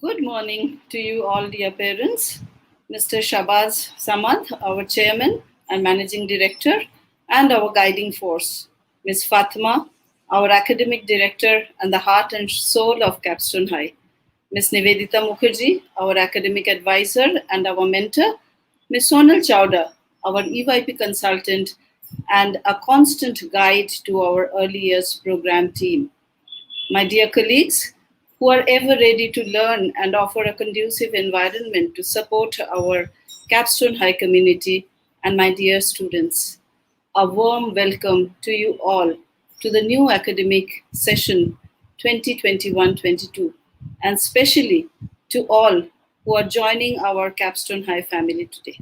Good morning to you all, dear parents. Mr. Shabaz Samad, our chairman and managing director, and our guiding force. Ms. Fatma, our academic director and the heart and soul of Capstone High. Ms. Nivedita Mukherjee, our academic advisor and our mentor. Ms. Sonal Chowda, our EYP consultant and a constant guide to our early years program team. My dear colleagues, who are ever ready to learn and offer a conducive environment to support our Capstone High community, and my dear students, a warm welcome to you all to the new academic session 2021-22, and especially to all who are joining our Capstone High family today.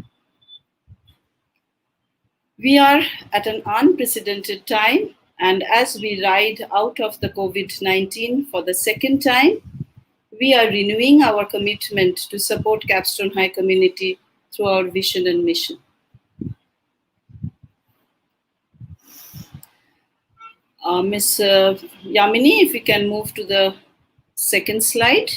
We are at an unprecedented time, and as we ride out of the COVID-19 for the second time, we are renewing our commitment to support Capstone High community through our vision and mission. Ms. Yamini, if we can move to the second slide.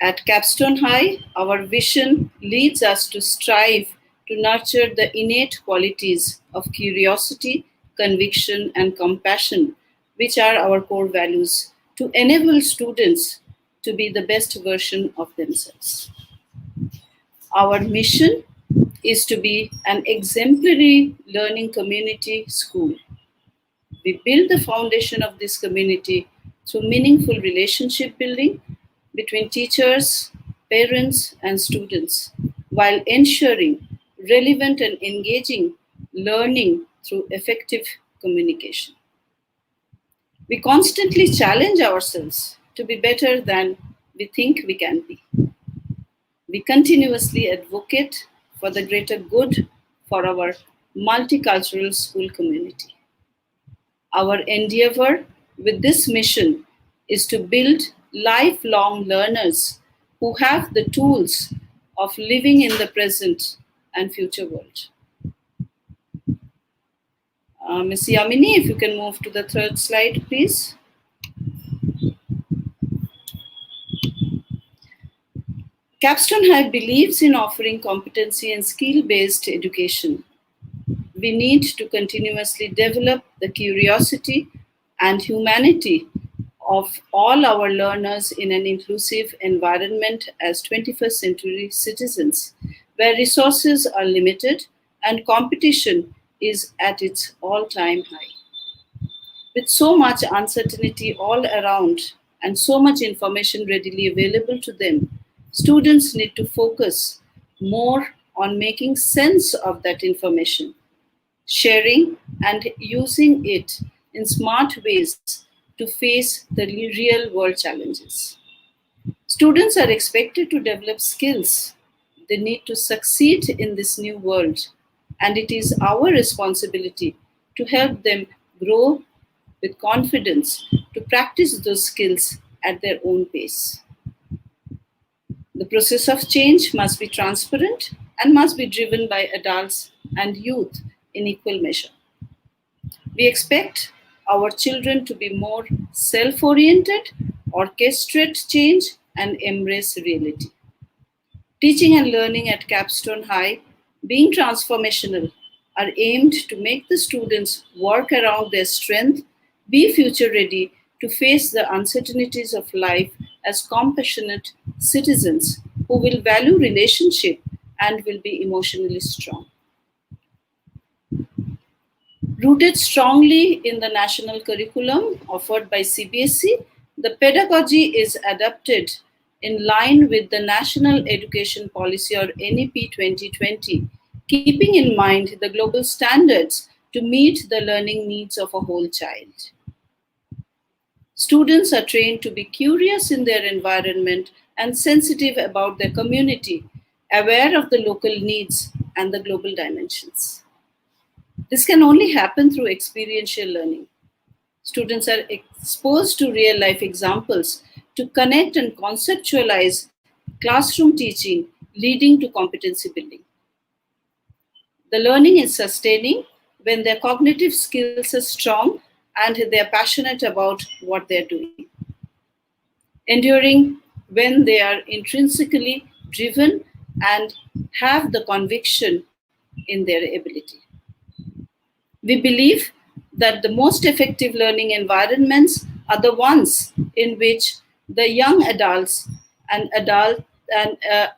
At Capstone High, our vision leads us to strive to nurture the innate qualities of curiosity, conviction, and compassion, which are our core values, to enable students to be the best version of themselves. Our mission is to be an exemplary learning community school. We build the foundation of this community through meaningful relationship building between teachers, parents, and students, while ensuring relevant and engaging learning through effective communication. We constantly challenge ourselves to be better than we think we can be. We continuously advocate for the greater good for our multicultural school community. Our endeavor with this mission is to build lifelong learners who have the tools of living in the present and future world. Ms. Yamini, if you can move to the third slide, please. Capstone High believes in offering competency and skill-based education. We need to continuously develop the curiosity and humanity of all our learners in an inclusive environment as 21st century citizens, where resources are limited and competition is at its all-time high. With so much uncertainty all around and so much information readily available to them, students need to focus more on making sense of that information, sharing and using it in smart ways to face the real world challenges. Students are expected to develop skills. They need to succeed in this new world, and it is our responsibility to help them grow with confidence to practice those skills at their own pace. The process of change must be transparent and must be driven by adults and youth in equal measure. We expect our children to be more self-oriented, orchestrate change, and embrace reality. Teaching and learning at Capstone High, being transformational, are aimed to make the students work around their strength, be future ready to face the uncertainties of life as compassionate citizens who will value relationship and will be emotionally strong. Rooted strongly in the national curriculum offered by CBSE, the pedagogy is adapted in line with the National Education Policy or NEP 2020, keeping in mind the global standards to meet the learning needs of a whole child. Students are trained to be curious in their environment and sensitive about their community, aware of the local needs and the global dimensions. This can only happen through experiential learning. Students are exposed to real-life examples to connect and conceptualize classroom teaching, leading to competency building. The learning is sustaining when their cognitive skills are strong and they're passionate about what they're doing. Enduring when they are intrinsically driven and have the conviction in their ability. We believe that the most effective learning environments are the ones in which the young adults and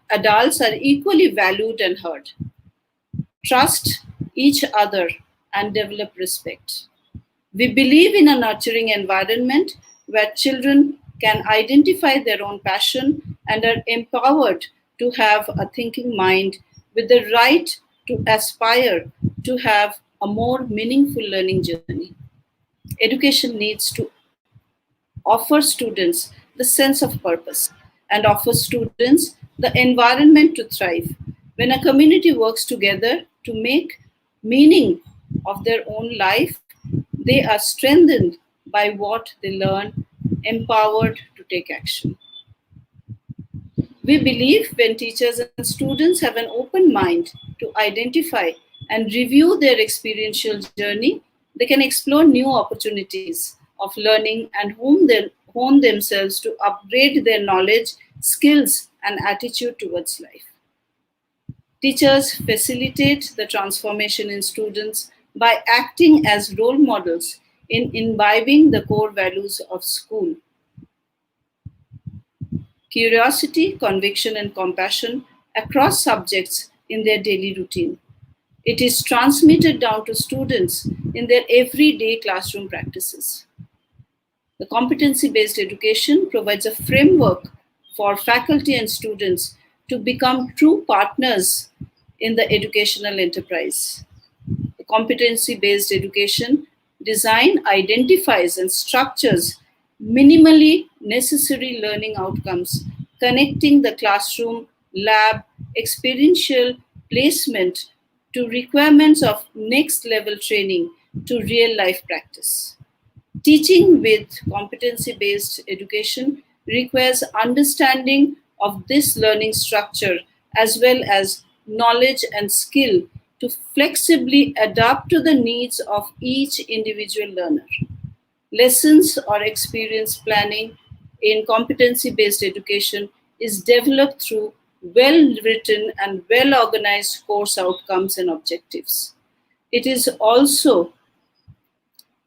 adults are equally valued and heard, trust each other, and develop respect. We believe in a nurturing environment where children can identify their own passion and are empowered to have a thinking mind with the right to aspire to have a more meaningful learning journey. Education needs to offer students the sense of purpose and offer students the environment to thrive. When a community works together to make meaning of their own life, they are strengthened by what they learn, empowered to take action. We believe when teachers and students have an open mind to identify and review their experiential journey, they can explore new opportunities of learning and hone themselves to upgrade their knowledge, skills, and attitude towards life. Teachers facilitate the transformation in students by acting as role models in imbibing the core values of school: curiosity, conviction, and compassion across subjects in their daily routine. It is transmitted down to students in their everyday classroom practices. The competency based education provides a framework for faculty and students to become true partners in the educational enterprise. The competency based education design identifies and structures minimally necessary learning outcomes, connecting the classroom, lab, experiential placement to requirements of next level training to real life practice. Teaching with competency based education requires understanding of this learning structure as well as knowledge and skill to flexibly adapt to the needs of each individual learner. Lessons or experience planning in competency based education is developed through well written and well organized course outcomes and objectives. It is also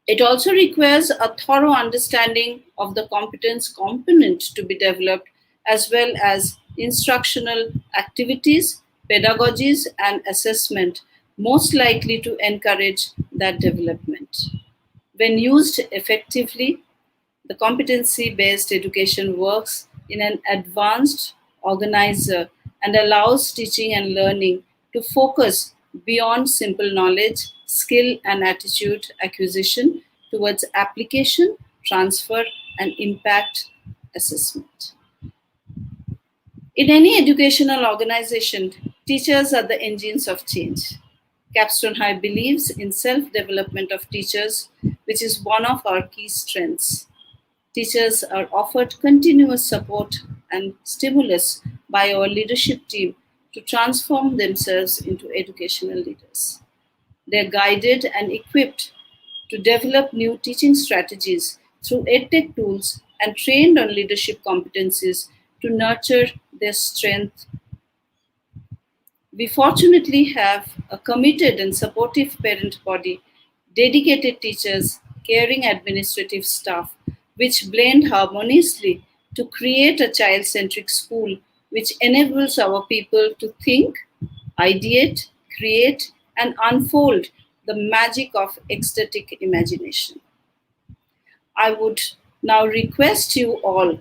it also requires a thorough understanding of the competence component to be developed, as well as instructional activities, pedagogies, and assessment, most likely to encourage that development. When used effectively, the competency based education works in an advanced organizer and allows teaching and learning to focus beyond simple knowledge, skill, and attitude acquisition towards application, transfer, and impact assessment. In any educational organization, teachers are the engines of change. Capstone High believes in self development of teachers, which is one of our key strengths. Teachers are offered continuous support and stimulus by our leadership team to transform themselves into educational leaders. They are guided and equipped to develop new teaching strategies through EdTech tools and trained on leadership competencies to nurture their strength. We fortunately have a committed and supportive parent body, dedicated teachers, caring administrative staff, which blend harmoniously to create a child centric school which enables our people to think, ideate, create, and unfold the magic of ecstatic imagination. I would now request you all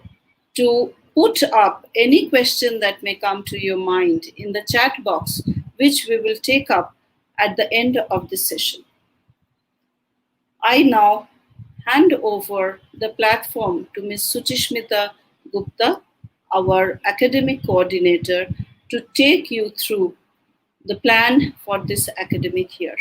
to put up any question that may come to your mind in the chat box, which we will take up at the end of this session. I now hand over the platform to Ms. Suchishmita Gupta, our academic coordinator, to take you through the plan for this academic year,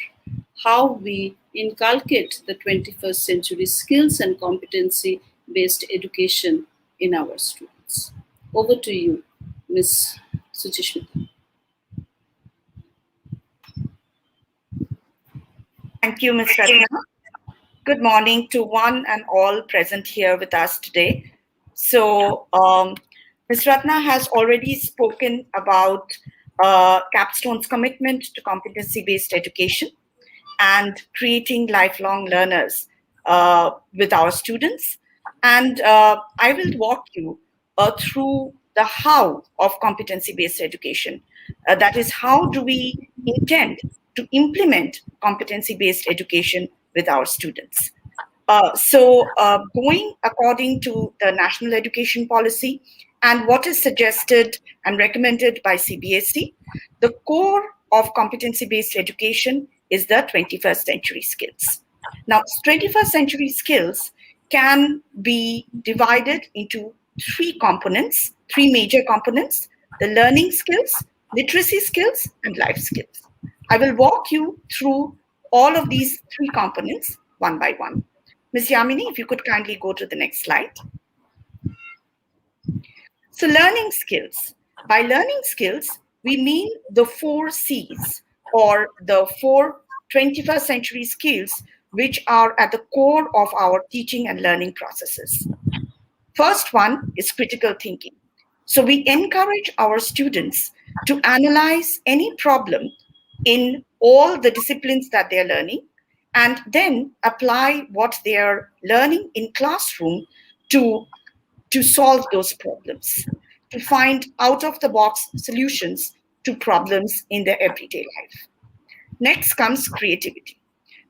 how we inculcate the 21st century skills and competency based education in our students. Over to you, Ms. Suchishmita. Thank you, Ms. Ratna. Good morning to one and all present here with us today. So, Ms. Ratna has already spoken about Capstone's commitment to competency-based education and creating lifelong learners with our students. And I will walk you through the how of competency-based education. That is, how do we intend to implement competency-based education with our students? Going according to the national education policy and what is suggested and recommended by CBSE, the core of competency-based education is the 21st century skills. Now, 21st century skills can be divided into three components, three major components: the learning skills, literacy skills, and life skills. I will walk you through all of these three components one by one. Ms. Yamini, if you could kindly go to the next slide. So learning skills. By learning skills, we mean the 4 Cs, or the 4 21st century skills, which are at the core of our teaching and learning processes. First one is critical thinking. So we encourage our students to analyze any problem in all the disciplines that they're learning, and then apply what they are learning in classroom to solve those problems, to find out-of-the-box solutions to problems in their everyday life. Next comes creativity.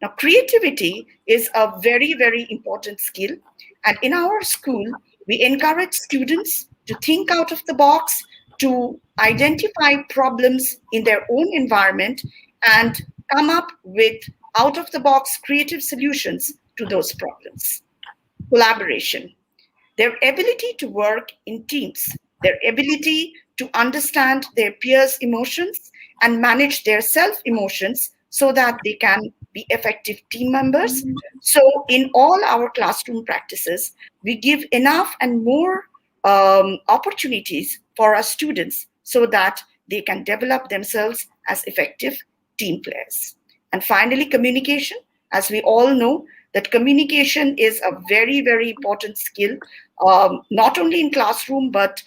Now, creativity is a very, very important skill. And in our school, we encourage students to think out of the box, to identify problems in their own environment, and come up with out-of-the-box creative solutions to those problems. Collaboration. Their ability to work in teams, their ability to understand their peers' emotions and manage their self-emotions so that they can be effective team members. So in all our classroom practices, we give enough and more opportunities for our students so that they can develop themselves as effective team players. And finally, communication. As we all know, that communication is a very, very important skill, not only in classroom, but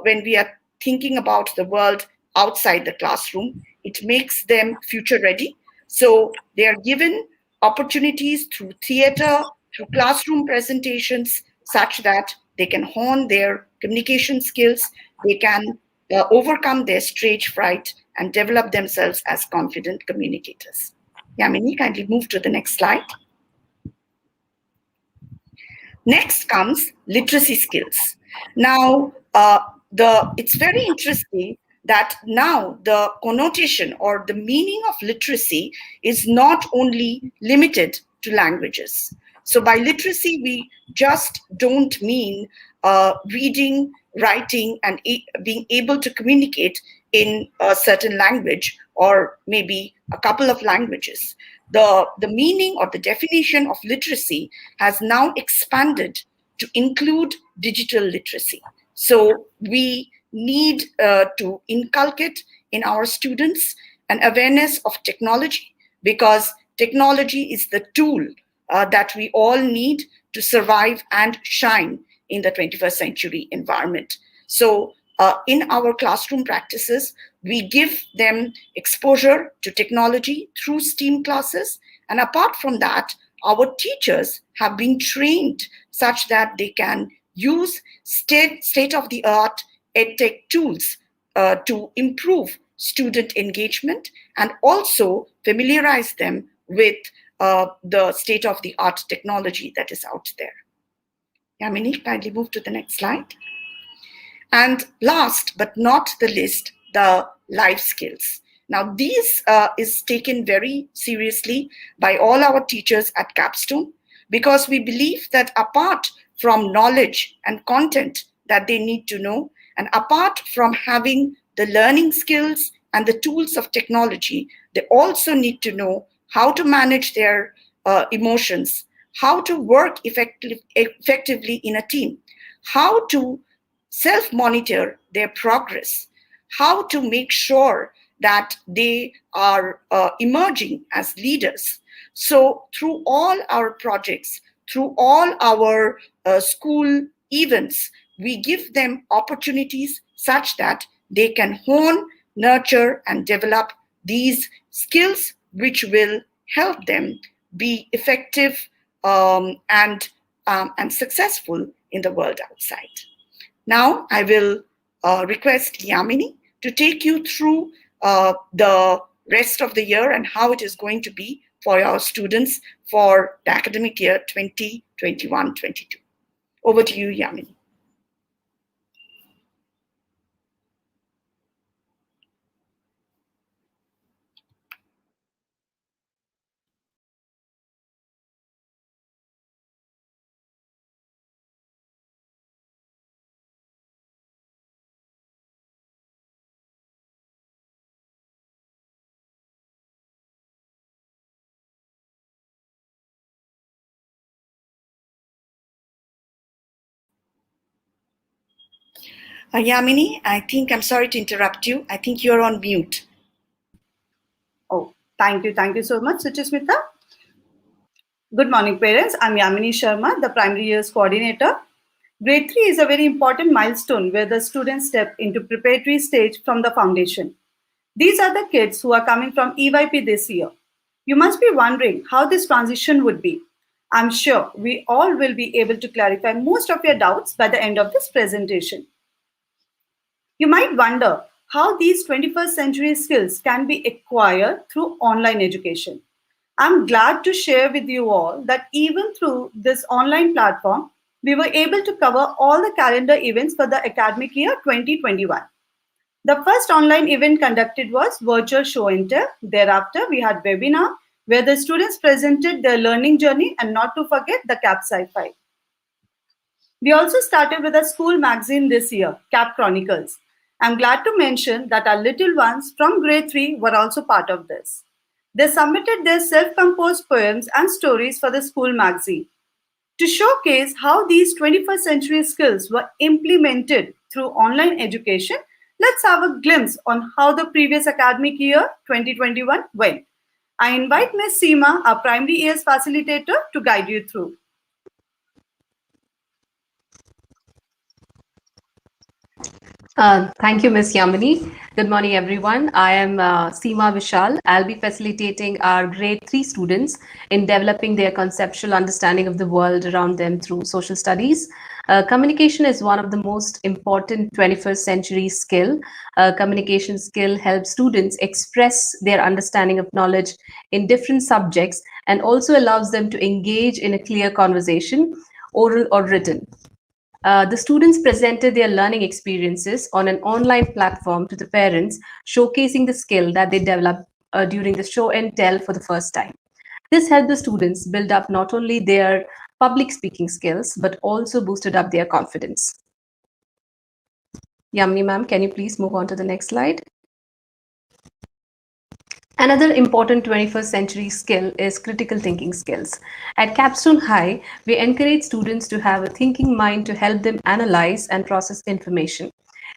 when we are thinking about the world outside the classroom. It makes them future ready. So they are given opportunities through theater, through classroom presentations, such that they can hone their communication skills, they can overcome their stage fright, and develop themselves as confident communicators. Yamini, kindly move to the next slide. Next comes literacy skills. Now, it's very interesting that now the connotation or the meaning of literacy is not only limited to languages. So by literacy, we just don't mean reading, writing, and being able to communicate in a certain language or maybe a couple of languages. The meaning or the definition of literacy has now expanded to include digital literacy. So we need to inculcate in our students an awareness of technology, because technology is the tool that we all need to survive and shine in the 21st century environment. So in our classroom practices, we give them exposure to technology through STEAM classes. And apart from that, our teachers have been trained such that they can use state-of-the-art EdTech tools to improve student engagement and also familiarize them with the state-of-the-art technology that is out there. Yamini, kindly move to the next slide. And last but not the least, the life skills. Now, these is taken very seriously by all our teachers at Capstone, because we believe that apart from knowledge and content that they need to know, and apart from having the learning skills and the tools of technology, they also need to know how to manage their emotions, how to work effectively in a team, how to self-monitor their progress, how to make sure that they are emerging as leaders. So through all our projects, through all our school events, we give them opportunities such that they can hone, nurture, and develop these skills which will help them be effective and successful in the world outside. Now, I will request Yamini to take you through the rest of the year and how it is going to be for our students for the academic year 2021-22. Over to you, Yamini. Yamini, I think I'm sorry to interrupt you. I think you're on mute. Oh, thank you. Thank you so much, Suchismita. Good morning, parents. I'm Yamini Sharma, the primary years coordinator. Grade 3 is a very important milestone where the students step into preparatory stage from the foundation. These are the kids who are coming from EYP this year. You must be wondering how this transition would be. I'm sure we all will be able to clarify most of your doubts by the end of this presentation. You might wonder how these 21st century skills can be acquired through online education. I'm glad to share with you all that even through this online platform, we were able to cover all the calendar events for the academic year 2021. The first online event conducted was virtual show and tell. Thereafter, we had webinar where the students presented their learning journey and not to forget the Capstone High. We also started with a school magazine this year, Cap Chronicles. I'm glad to mention that our little ones from grade 3 were also part of this. They submitted their self-composed poems and stories for the school magazine. To showcase how these 21st century skills were implemented through online education, let's have a glimpse on how the previous academic year 2021 went. I invite Ms. Seema, our primary years facilitator, to guide you through. Thank you, Ms. Yamini. Good morning, everyone. I am Seema Vishal. I'll be facilitating our grade 3 students in developing their conceptual understanding of the world around them through social studies. Communication is one of the most important 21st century skill. Communication skill helps students express their understanding of knowledge in different subjects and also allows them to engage in a clear conversation, oral or written. The students presented their learning experiences on an online platform to the parents, showcasing the skill that they developed during the show and tell for the first time. This helped the students build up not only their public speaking skills, but also boosted up their confidence. Yamini ma'am, can you please move on to the next slide? Another important 21st century skill is critical thinking skills. At Capstone High, we encourage students to have a thinking mind to help them analyze and process information.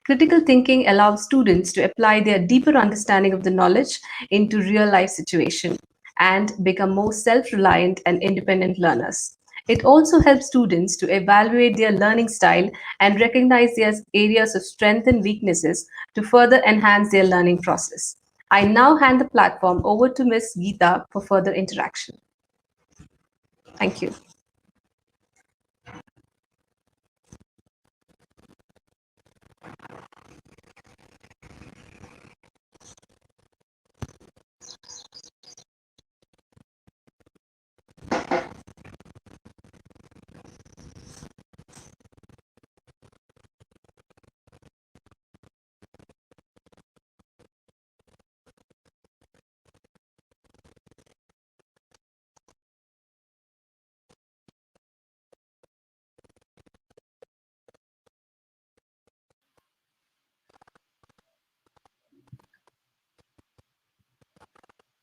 Critical thinking allows students to apply their deeper understanding of the knowledge into real life situation and become more self-reliant and independent learners. It also helps students to evaluate their learning style and recognize their areas of strength and weaknesses to further enhance their learning process. I now hand the platform over to Ms. Geeta for further interaction. Thank you.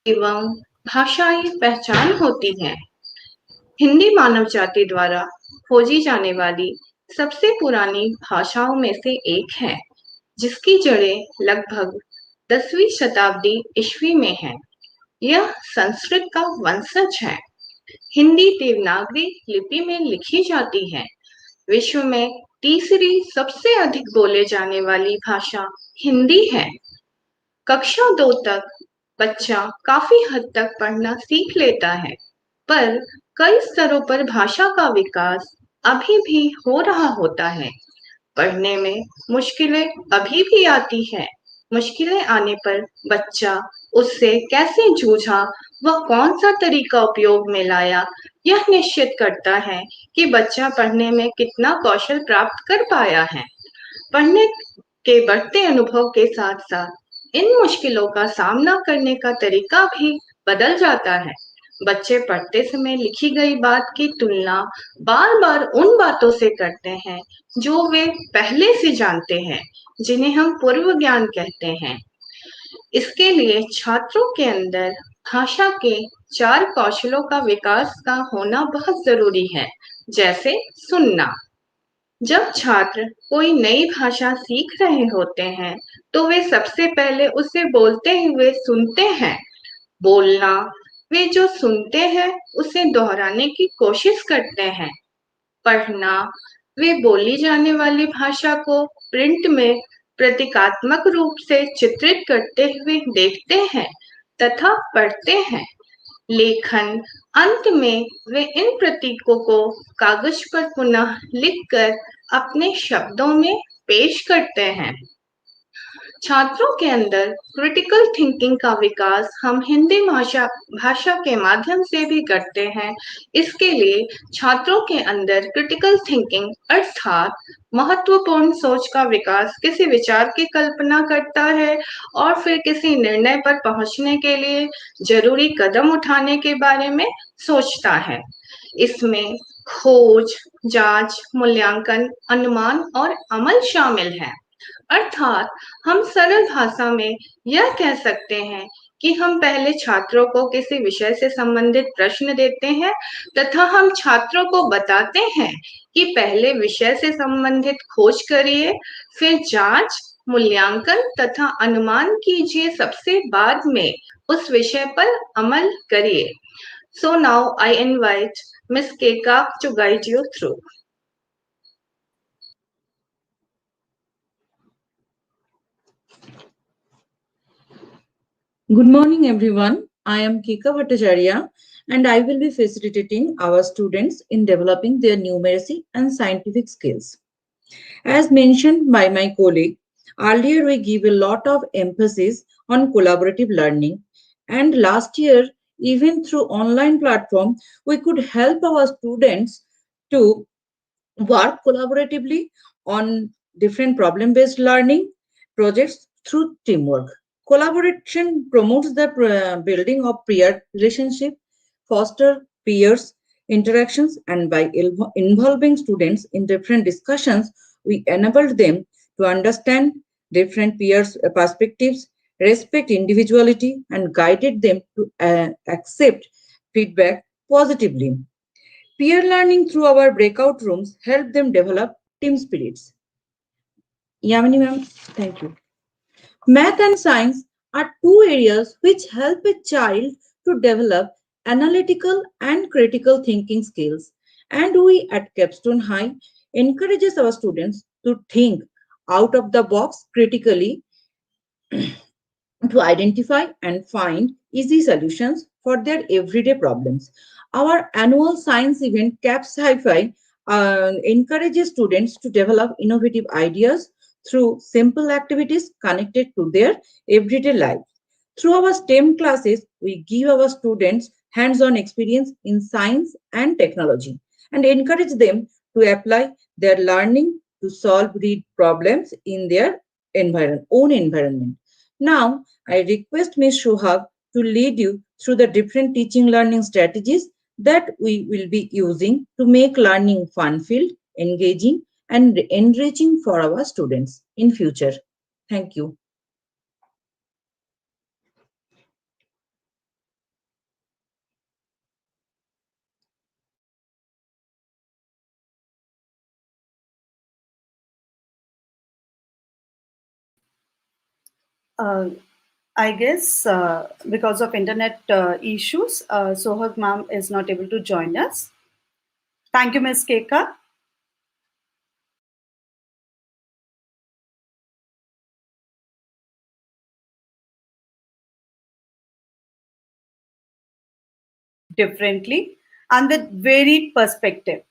एवं भाषाई पहचान होती है। हिंदी मानव जाति द्वारा खोजी जाने वाली सबसे पुरानी भाषाओं में से एक है, जिसकी जड़ें लगभग 10वीं शताब्दी ईस्वी में है। यह संस्कृत का वंशज है। हिंदी देवनागरी लिपि में लिखी जाती है। विश्व में तीसरी सबसे अधिक बोले जाने वाली भाषा हिंदी है। कक्षा 2 तक बच्चा काफी हद तक पढ़ना सीख लेता है, पर कई स्तरों पर भाषा का विकास अभी भी हो रहा होता है। पढ़ने में मुश्किलें अभी भी आती हैं। मुश्किलें आने पर बच्चा उससे कैसे जूझा, वह कौन सा तरीका उपयोग में लाया, यह निश्चित करता है कि बच्चा पढ़ने में कितना कौशल प्राप्त कर पाया है। पढ़ने के बढ़ते अनुभव के साथ साथ इन मुश्किलों का सामना करने का तरीका भी बदल जाता है। बच्चे पढ़ते समय लिखी गई बात की तुलना बार-बार उन बातों से करते हैं जो वे पहले से जानते हैं, जिन्हें हम पूर्व ज्ञान कहते हैं। इसके लिए छात्रों के अंदर भाषा के 4 कौशलों का विकास का होना बहुत जरूरी है, जैसे सुनना। जब छात्र कोई नई भाषा सीख रहे होते हैं, तो वे सबसे पहले उसे बोलते हुए सुनते हैं। बोलना, वे जो सुनते हैं उसे दोहराने की कोशिश करते हैं। पढ़ना, वे बोली जाने वाली भाषा को प्रिंट में प्रतीकात्मक रूप से चित्रित करते हुए देखते हैं तथा पढ़ते हैं। लेखन, अंत में वे इन प्रतीकों को कागज पर पुनः लिखकर अपने शब्दों में पेश करते हैं। छात्रों के अंदर क्रिटिकल थिंकिंग का विकास हम हिंदी भाषा के माध्यम से भी करते हैं। इसके लिए छात्रों के अंदर क्रिटिकल थिंकिंग अर्थात महत्वपूर्ण सोच का विकास किसी विचार की कल्पना करता है और फिर किसी निर्णय पर पहुंचने के लिए जरूरी कदम उठाने के बारे में सोचता है। इसमें खोज, जांच, मूल्यांकन, अनुमान और अमल शामिल है। अर्थात हम सरल भाषा में यह कह सकते हैं कि हम पहले छात्रों को किसी विषय से संबंधित प्रश्न देते हैं तथा हम छात्रों को बताते हैं कि पहले विषय से संबंधित खोज करिए, फिर जांच, मूल्यांकन तथा अनुमान कीजिए, सबसे बाद में उस विषय पर अमल करिए। So now I invite Ms. Keka to guide you through. Good morning, everyone. I am Kika Bhattacharya, and I will be facilitating our students in developing their numeracy and scientific skills. As mentioned by my colleague, earlier we give a lot of emphasis on collaborative learning, and last year, even through online platform, we could help our students to work collaboratively on different problem-based learning projects through teamwork. Collaboration promotes the building of peer relationship, foster peers interactions, and by involving students in different discussions, we enabled them to understand different peers' perspectives, respect individuality, and guided them to accept feedback positively. Peer learning through our breakout rooms help them develop team spirits. Yamini ma'am, thank you. Math and science are two areas which help a child to develop analytical and critical thinking skills. And we at Capstone High encourages our students to think out of the box critically to identify and find easy solutions for their everyday problems. Our annual science event, CAPS Hi-Fi, encourages students to develop innovative ideas through simple activities connected to their everyday life. Through our STEM classes, we give our students hands-on experience in science and technology and encourage them to apply their learning to solve real problems in their own environment. Now, I request Ms. Shohag to lead you through the different teaching learning strategies that we will be using to make learning fun-filled, engaging, and enriching for our students in future. Thank you. I guess because of internet issues, Sohag ma'am is not able to join us. Thank you, Ms. Keka. differently and with varied perspective.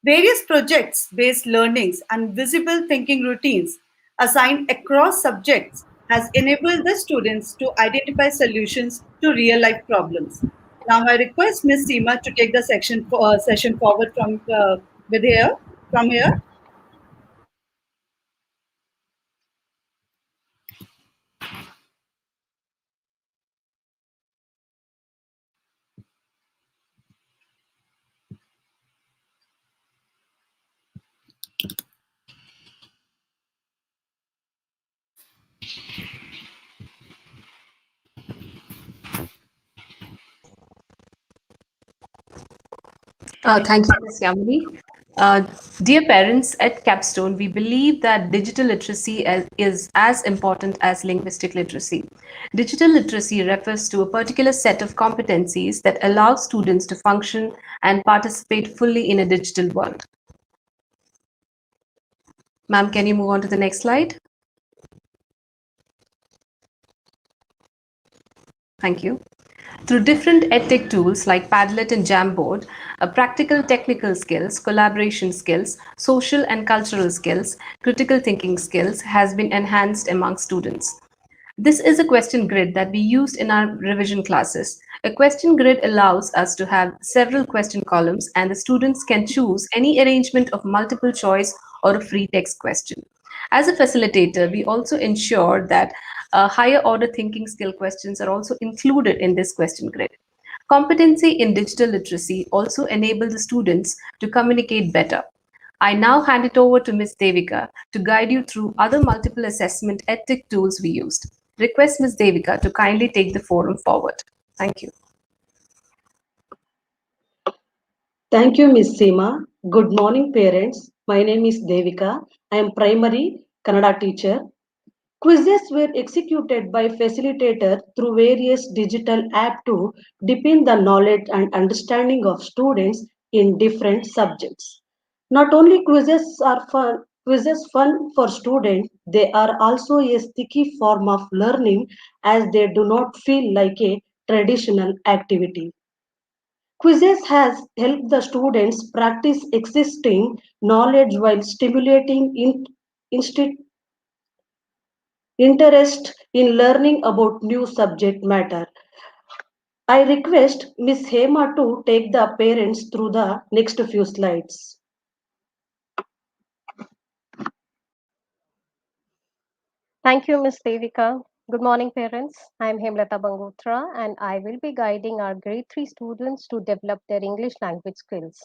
Various projects-based learnings and visible thinking routines assigned across subjects has enabled the students to identify solutions to real-life problems. Now, I request Ms. Seema to take the session forward from here. Thank you, Ms. Yamini. Dear parents, at Capstone, we believe that digital literacy is as important as linguistic literacy. Digital literacy refers to a particular set of competencies that allow students to function and participate fully in a digital world. Ma'am, can you move on to the next slide? Thank you. Through different edtech tools like Padlet and Jamboard, practical technical skills, collaboration skills, social and cultural skills, critical thinking skills has been enhanced among students. This is a question grid that we used in our revision classes. A question grid allows us to have several question columns, and the students can choose any arrangement of multiple choice or a free text question. As a facilitator, we also ensure that higher order thinking skill questions are also included in this question grid. Competency in digital literacy also enable the students to communicate better. I now hand it over to Ms. Devika to guide you through other multiple assessment EdTech tools we used. Request Ms. Devika to kindly take the forum forward. Thank you. Thank you, Ms. Seema. Good morning, parents. My name is Devika. I am primary Kannada teacher. Quizzes were executed by facilitator through various digital apps to deepen the knowledge and understanding of students in different subjects. Not only quizzes fun for students, they are also a sticky form of learning as they do not feel like a traditional activity. Quizzes has helped the students practice existing knowledge while stimulating insti- interest in learning about new subject matter. I request Ms. Hema to take the parents through the next few slides. Thank you, Ms. Devika. Good morning, parents. I am Hemlata Bangotra, and I will be guiding our grade 3 students to develop their English language skills.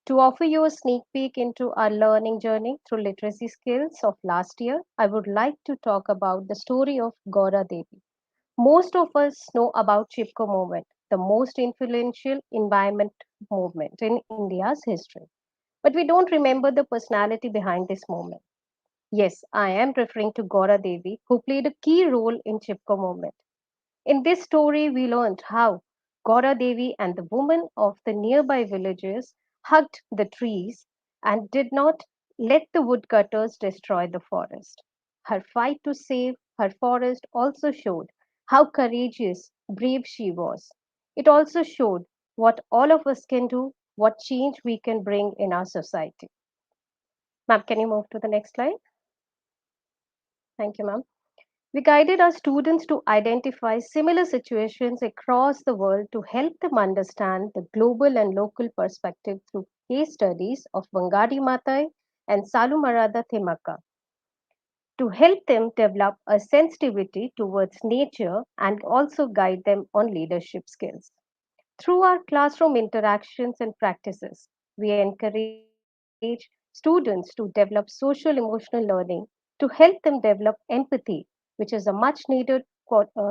To offer you a sneak peek into our learning journey through literacy skills of last year, I would like to talk about the story of Gaura Devi. Most of us know about Chipko movement, the most influential environment movement in India's history. But we don't remember the personality behind this movement. Yes, I am referring to Gaura Devi, who played a key role in Chipko movement. In this story, we learned how Gaura Devi and the women of the nearby villages hugged the trees and did not let the woodcutters destroy the forest. Her fight to save her forest also showed how courageous, brave she was. It also showed what all of us can do, what change we can bring in our society. Ma'am, can you move to the next slide? Thank you, ma'am. We guided our students to identify similar situations across the world to help them understand the global and local perspective through case studies of Bangadi Matai and Salu Marada Thimaka to help them develop a sensitivity towards nature and also guide them on leadership skills. Through our classroom interactions and practices, we encourage students to develop social emotional learning to help them develop empathy, which is a much needed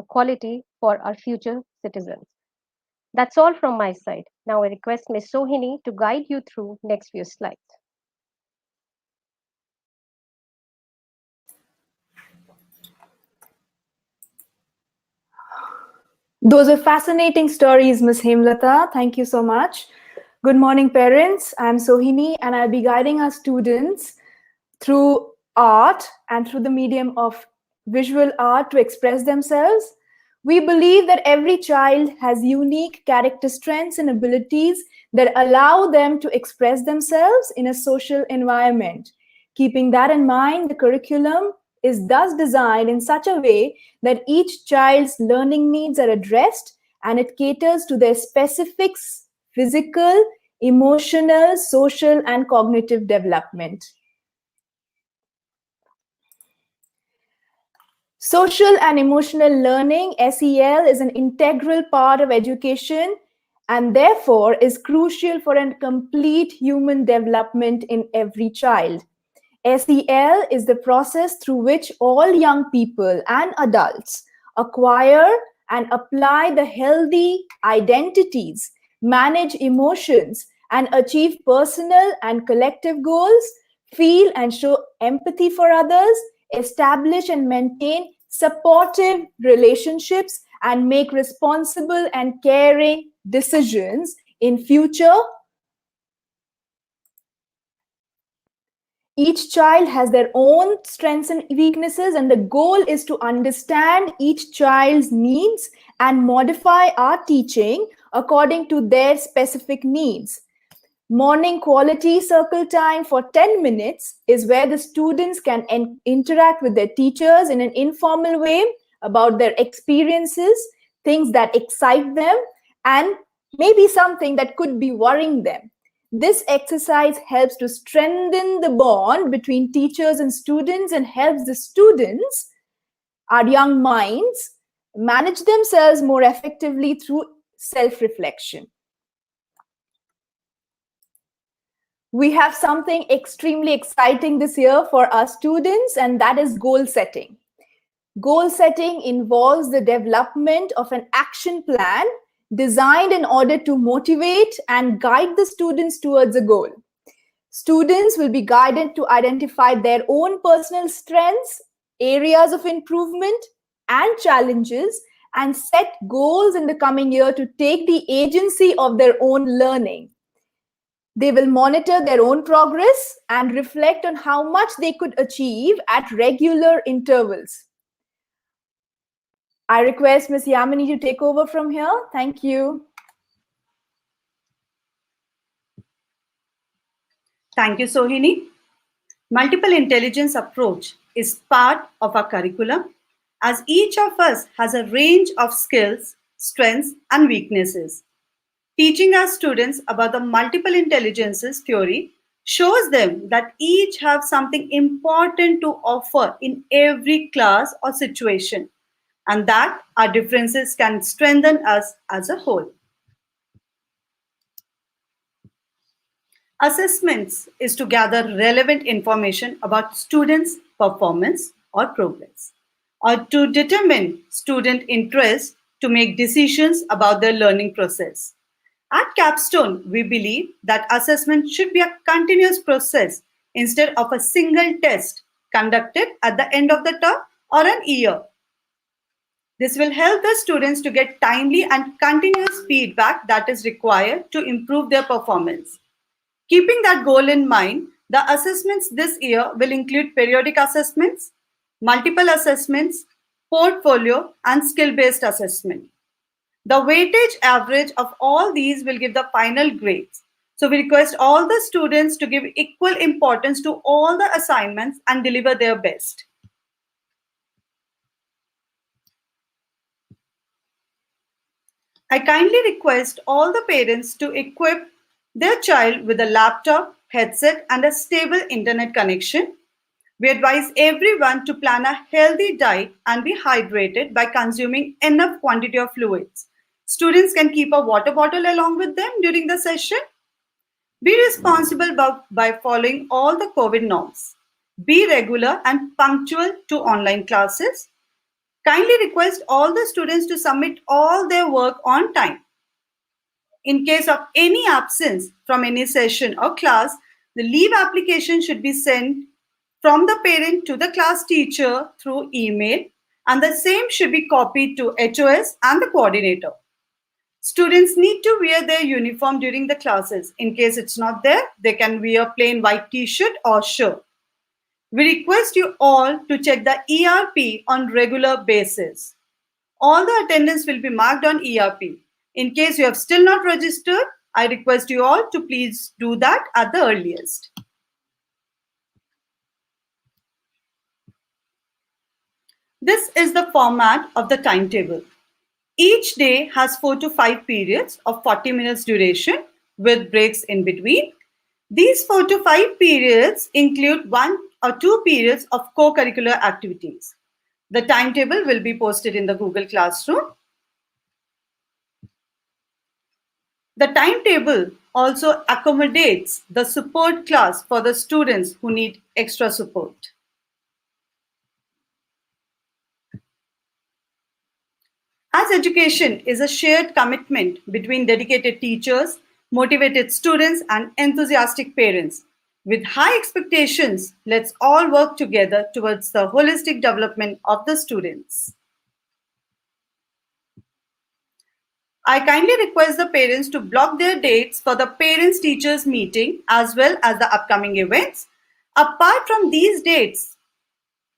quality for our future citizens. That's all from my side. Now I request Ms. Sohini to guide you through next few slides. Those are fascinating stories, Ms. Hemlata. Thank you so much. Good morning, parents. I'm Sohini, and I'll be guiding our students through art and through the medium of visual art to express themselves. We believe that every child has unique character strengths and abilities that allow them to express themselves in a social environment. Keeping that in mind, the curriculum is thus designed in such a way that each child's learning needs are addressed and it caters to their specific physical, emotional, social, and cognitive development. Social and emotional learning, SEL, is an integral part of education and therefore is crucial for a complete human development in every child. SEL is the process through which all young people and adults acquire and apply the healthy identities, manage emotions, and achieve personal and collective goals, feel and show empathy for others, establish and maintain supportive relationships, and make responsible and caring decisions in future. Each child has their own strengths and weaknesses, and the goal is to understand each child's needs and modify our teaching according to their specific needs. Morning quality circle time for 10 minutes is where the students can interact with their teachers in an informal way about their experiences, things that excite them, and maybe something that could be worrying them. This exercise helps to strengthen the bond between teachers and students and helps the students, our young minds, manage themselves more effectively through self-reflection. We have something extremely exciting this year for our students, and that is goal setting. Goal setting involves the development of an action plan designed in order to motivate and guide the students towards a goal. Students will be guided to identify their own personal strengths, areas of improvement, and challenges, and set goals in the coming year to take the agency of their own learning. They will monitor their own progress and reflect on how much they could achieve at regular intervals. I request Ms. Yamini to take over from here. Thank you. Thank you, Sohini. Multiple intelligence approach is part of our curriculum, as each of us has a range of skills, strengths, and weaknesses. Teaching our students about the multiple intelligences theory shows them that each have something important to offer in every class or situation, and that our differences can strengthen us as a whole. Assessments is to gather relevant information about students' performance or progress, or to determine student interest to make decisions about their learning process. At Capstone, we believe that assessment should be a continuous process instead of a single test conducted at the end of the term or an year. This will help the students to get timely and continuous feedback that is required to improve their performance. Keeping that goal in mind, the assessments this year will include periodic assessments, multiple assessments, portfolio, and skill-based assessment. The weightage average of all these will give the final grades. So we request all the students to give equal importance to all the assignments and deliver their best. I kindly request all the parents to equip their child with a laptop, headset, and a stable internet connection. We advise everyone to plan a healthy diet and be hydrated by consuming enough quantity of fluids. Students can keep a water bottle along with them during the session. Be responsible by following all the COVID norms. Be regular and punctual to online classes. Kindly request all the students to submit all their work on time. In case of any absence from any session or class, the leave application should be sent from the parent to the class teacher through email, and the same should be copied to HOS and the coordinator. Students need to wear their uniform during the classes. In case it's not there, they can wear plain white t-shirt or shirt. We request you all to check the ERP on regular basis. All the attendance will be marked on ERP. In case you have still not registered, I request you all to please do that at the earliest. This is the format of the timetable. Each day has 4 to 5 periods of 40 minutes duration with breaks in between. These 4 to 5 periods include 1 or 2 periods of co-curricular activities. The timetable will be posted in the Google Classroom. The timetable also accommodates the support class for the students who need extra support. As education is a shared commitment between dedicated teachers, motivated students, and enthusiastic parents, with high expectations, let's all work together towards the holistic development of the students. I kindly request the parents to block their dates for the parents-teachers meeting as well as the upcoming events. Apart from these dates,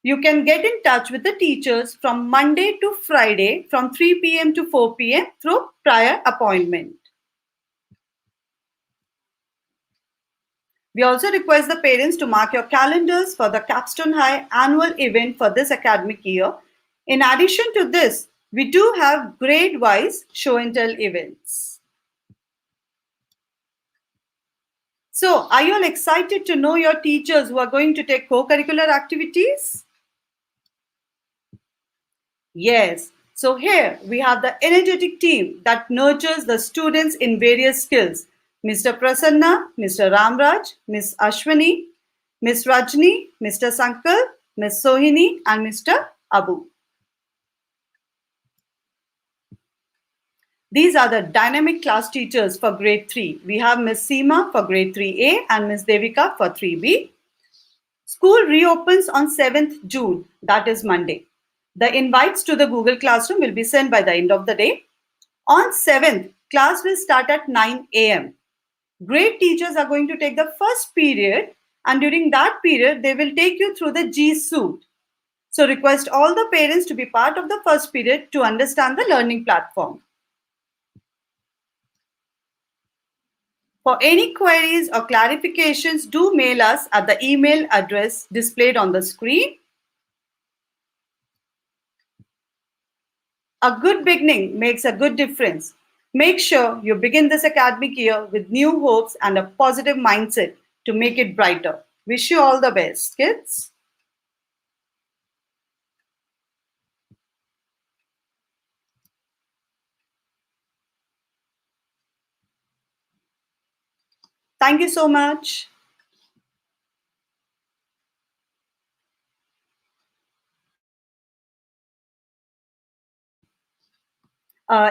you can get in touch with the teachers from Monday to Friday from 3 p.m. to 4 p.m. through prior appointment. We also request the parents to mark your calendars for the Capstone High annual event for this academic year. In addition to this, we do have grade-wise show and tell events. So, are you all excited to know your teachers who are going to take co-curricular activities? Yes. So here we have the energetic team that nurtures the students in various skills. Mr. Prasanna, Mr. Ramraj, Ms. Ashwini, Ms. Rajni, Mr. Sankal, Ms. Sohini, and Mr. Abu. These are the dynamic class teachers for grade 3. We have Ms. Seema for grade 3A and Ms. Devika for 3B. School reopens on 7th June, that is Monday. The invites to the Google Classroom will be sent by the end of the day. On 7th, class will start at 9 a.m. Grade teachers are going to take the first period, and during that period, they will take you through the G suite. So request all the parents to be part of the first period to understand the learning platform. For any queries or clarifications, do mail us at the email address displayed on the screen. A good beginning makes a good difference. Make sure you begin this academic year with new hopes and a positive mindset to make it brighter. Wish you all the best, kids. Thank you so much.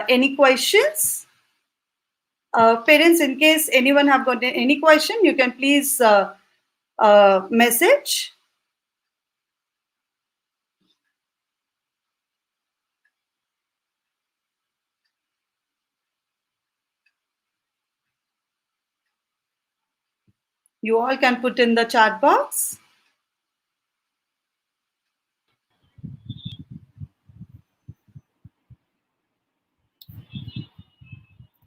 Any questions? Parents, in case anyone have got any question, you can please message. You all can put in the chat box.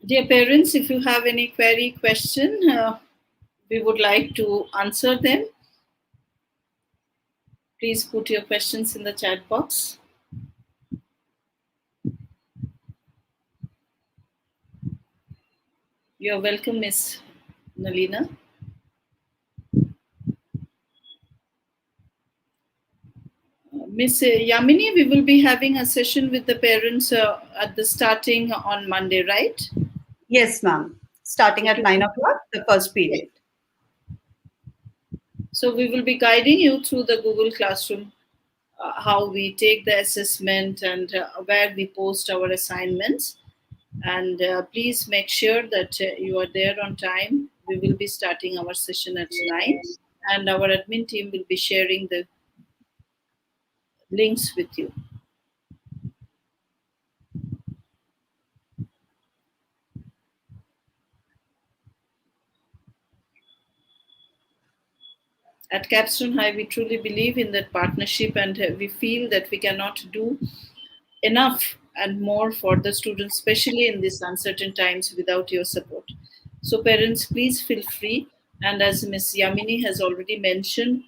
Dear parents, if you have any query, question, we would like to answer them. Please put your questions in the chat box. You're welcome, Miss Nalina. Miss Yamini, we will be having a session with the parents at the starting on Monday, right? Yes, ma'am. Starting at 9 o'clock, the first period. So we will be guiding you through the Google Classroom, how we take the assessment and where we post our assignments. And please make sure that you are there on time. We will be starting our session at 9, and our admin team will be sharing the links with you. At Capstone High, we truly believe in that partnership, and we feel that we cannot do enough and more for the students, especially in these uncertain times without your support. So parents, please feel free. And as Ms. Yamini has already mentioned,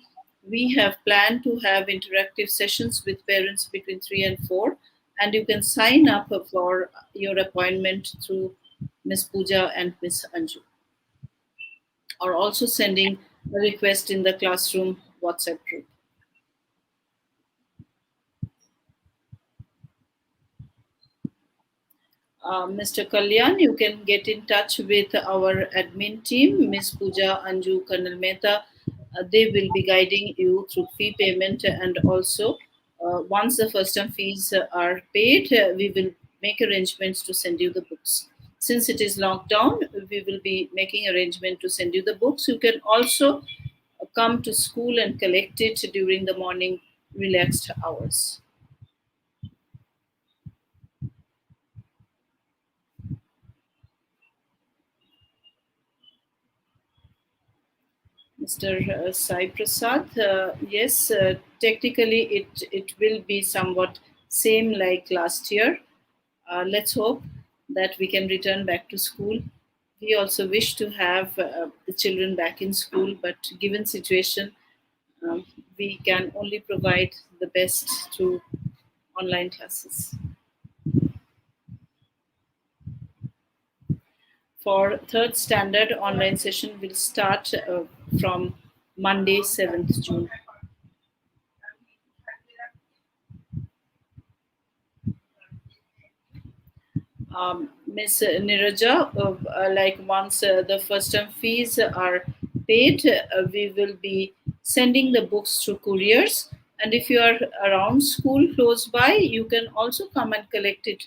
we have planned to have interactive sessions with parents between 3 and 4, and you can sign up for your appointment through Ms. Pooja and Ms. Anju, or also sending a request in the classroom WhatsApp group. Mr. Kalyan, you can get in touch with our admin team, Ms. Pooja, Anju, Colonel Mehta. They will be guiding you through fee payment, and also once the first term fees are paid, we will make arrangements to send you the books. Since it is lockdown, we will be making arrangement to send you the books. You can also come to school and collect it during the morning relaxed hours. Mr. Sai Prasad, yes, technically it will be somewhat same like last year. Let's hope that we can return back to school. We also wish to have the children back in school, but given situation, we can only provide the best through online classes. For third standard, online session will start from Monday, 7th June. Ms. Niraja, like once the first term fees are paid, we will be sending the books through couriers. And if you are around school close by, you can also come and collect it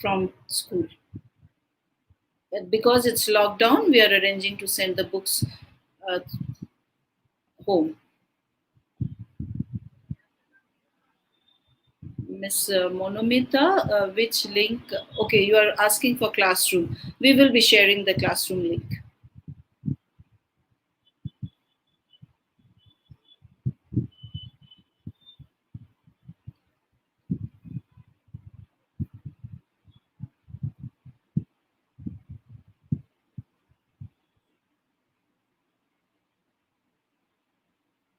from school. But because it's lockdown, we are arranging to send the books uh, home. Ms. Monomita, which link? Okay, you are asking for classroom. We will be sharing the classroom link.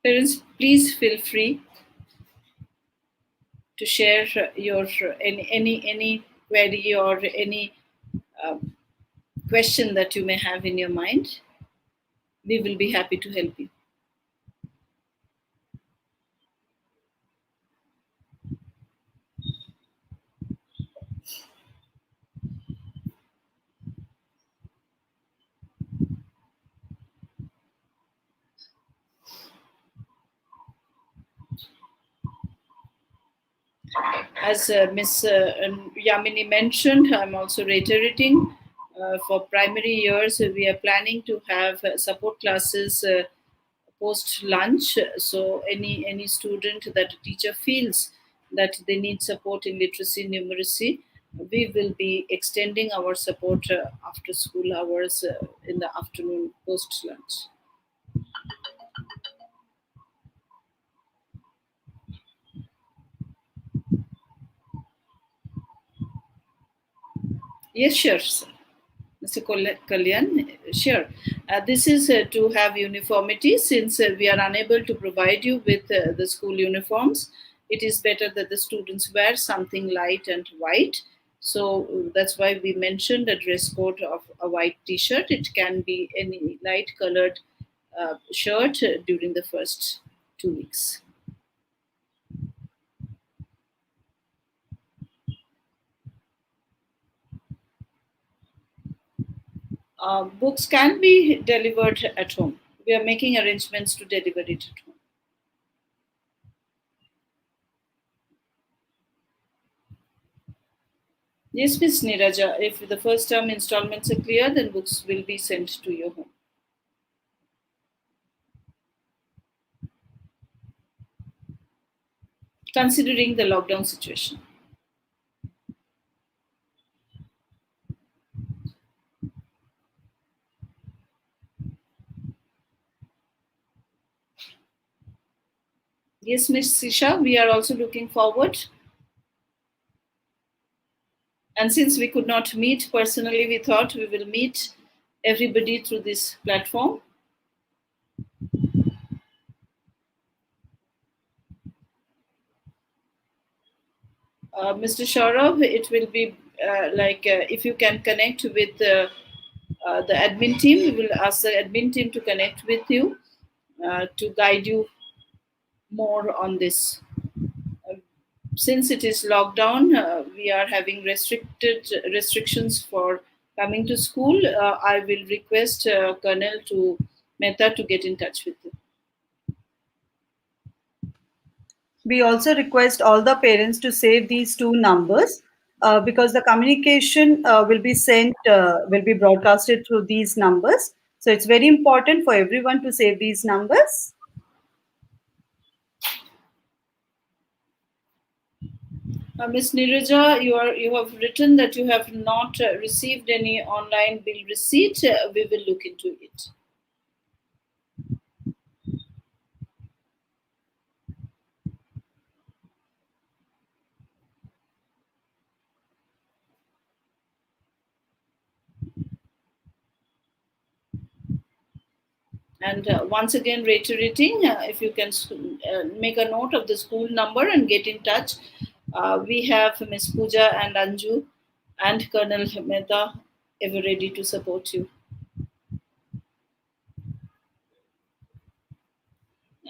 Parents, please feel free to share your any query or any question that you may have in your mind. We will be happy to help you. As Ms. Yamini mentioned, I'm also reiterating, for primary years, we are planning to have support classes post lunch. So any student that a teacher feels that they need support in literacy numeracy, we will be extending our support after school hours in the afternoon post lunch. Yes, sure, sir. Mr. Kalyan, sure. This is to have uniformity. Since we are unable to provide you with the school uniforms, it is better that the students wear something light and white. So that's why we mentioned a dress code of a white t-shirt. It can be any light colored shirt during the first 2 weeks. Books can be delivered at home. We are making arrangements to deliver it at home. Yes, Ms. Niraja, if the first term installments are clear, then books will be sent to your home. Considering the lockdown situation. Yes, Ms. Sisha, we are also looking forward. And since we could not meet personally, we thought we will meet everybody through this platform. Mr. Shaurav, it will be if you can connect with the admin team, we will ask the admin team to connect with you to guide you more on this. Since it is lockdown, we are having restrictions for coming to school. I will request Colonel to Mehta to get in touch with you. We also request all the parents to save these two numbers because the communication will be broadcasted through these numbers. So it's very important for everyone to save these numbers. Ms. Niraja, you have written that you have not received any online bill receipt. We will look into it. And once again, reiterating, if you can make a note of the school number and get in touch. We have Ms. Pooja and Anju and Colonel Mehta ever ready to support you.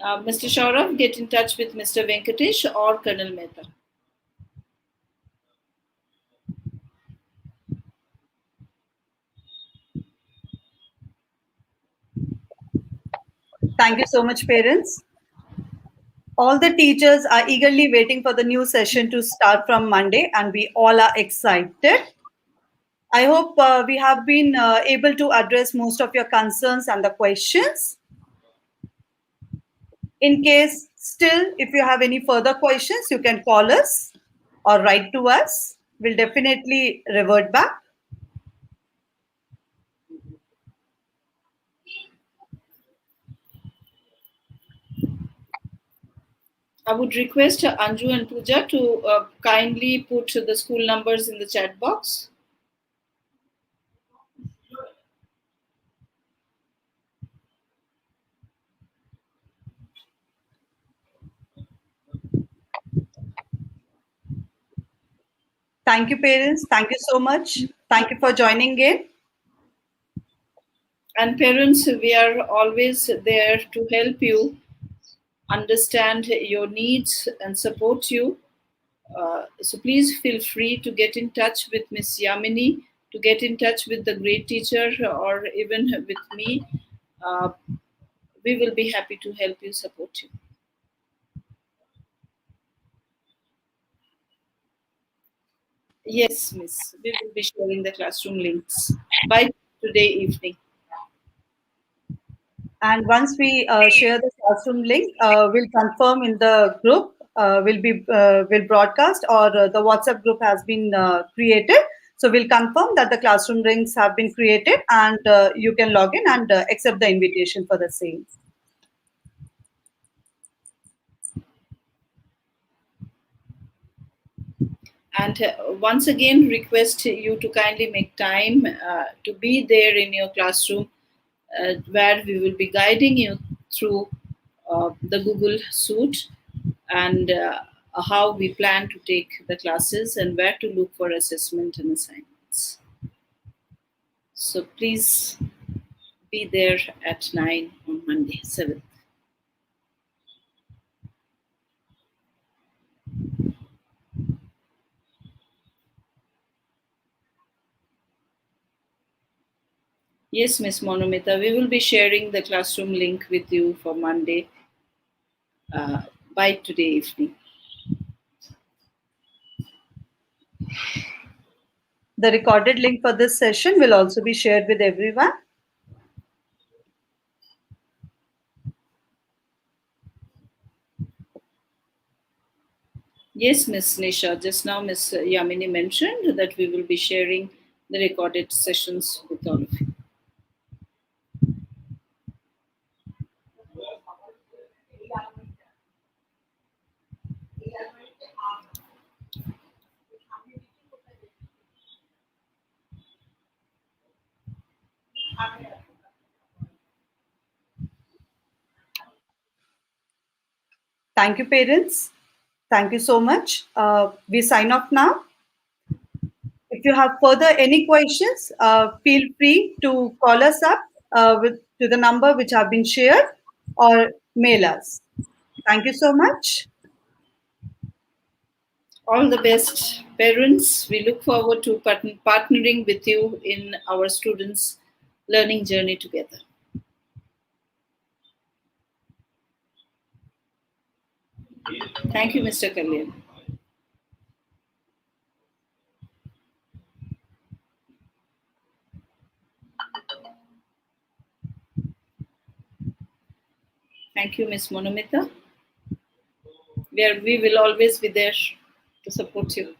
Mr. Shaurav, get in touch with Mr. Venkatesh or Colonel Mehta. Thank you so much, parents. All the teachers are eagerly waiting for the new session to start from Monday, and we all are excited. I hope we have been able to address most of your concerns and the questions. In case still, if you have any further questions, you can call us or write to us. We'll definitely revert back. I would request Anju and Pooja to kindly put the school numbers in the chat box. Thank you, parents. Thank you so much. Thank you for joining in. And parents, we are always there to help you understand your needs and support you. So please feel free to get in touch with Miss Yamini, to get in touch with the great teacher, or even with me. We will be happy to help you, support you. Yes, Miss. We will be sharing the classroom links by today evening. And once we share the classroom link, we'll confirm in the group. Will broadcast, or the WhatsApp group has been created. So we'll confirm that the classroom links have been created, and you can log in and accept the invitation for the same. And once again, request you to kindly make time to be there in your classroom, where we will be guiding you through the Google Suite and how we plan to take the classes and where to look for assessment and assignments. So please be there at 9 on Monday, 7th. Yes, Miss Monomita, we will be sharing the classroom link with you for Monday by today evening. The recorded link for this session will also be shared with everyone. Yes, Miss Nisha, just now Miss Yamini mentioned that we will be sharing the recorded sessions with all of you. Thank you, parents. Thank you so much. We sign off now. If you have further any questions, feel free to call us up to the number which have been shared or mail us. Thank you so much. All the best, parents. We look forward to partnering with you in our students' learning journey together. Thank you, Mr. Kalyan. Thank you, Ms. Monomita. We will always be there to support you.